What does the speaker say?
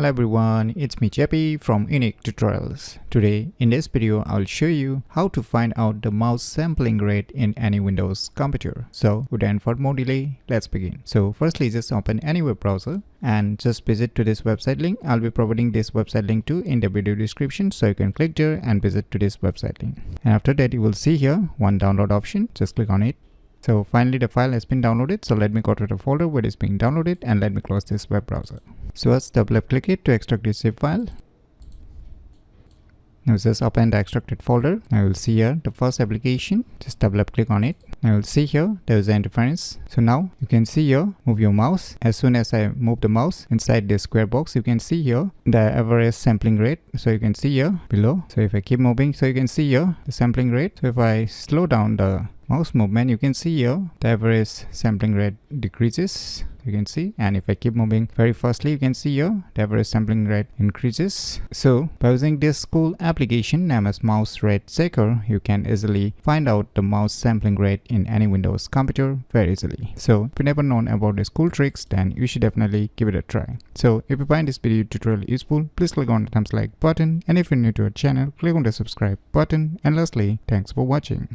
Hello everyone, it's me JP from UniqueTutorials. Today in this video I'll show you how to find out the mouse sampling rate in any Windows computer. So without further more delay, let's begin. So firstly just open any web browser and just visit to this website link. I'll be providing this website link too in the video description, so you can click there and visit to this website link. And after that you will see here one download option. Just click on it. So finally the file has been downloaded, so let me go to the folder where it's being downloaded and let me close this web browser. So let's double click it to extract this zip file. Now just open the extracted folder. Now you'll see here the first application. Just double click on it. Now you'll see here there is an interference. So now you can see here move your mouse. As soon as I move the mouse inside this square box, you can see here the average sampling rate. So you can see here below. So if I keep moving, so you can see here the sampling rate. So if I slow down the mouse movement, you can see here the average sampling rate decreases. You can see, and if I keep moving very fastly, you can see here the average sampling rate increases. So by using this cool application named as Mouse Rate Checker, you can easily find out the mouse sampling rate in any Windows computer very easily. So if you never known about these cool tricks, then you should definitely give it a try. So if you find this video tutorial useful, please click on the thumbs like button, and if you're new to our channel, click on the subscribe button. And lastly, thanks for watching.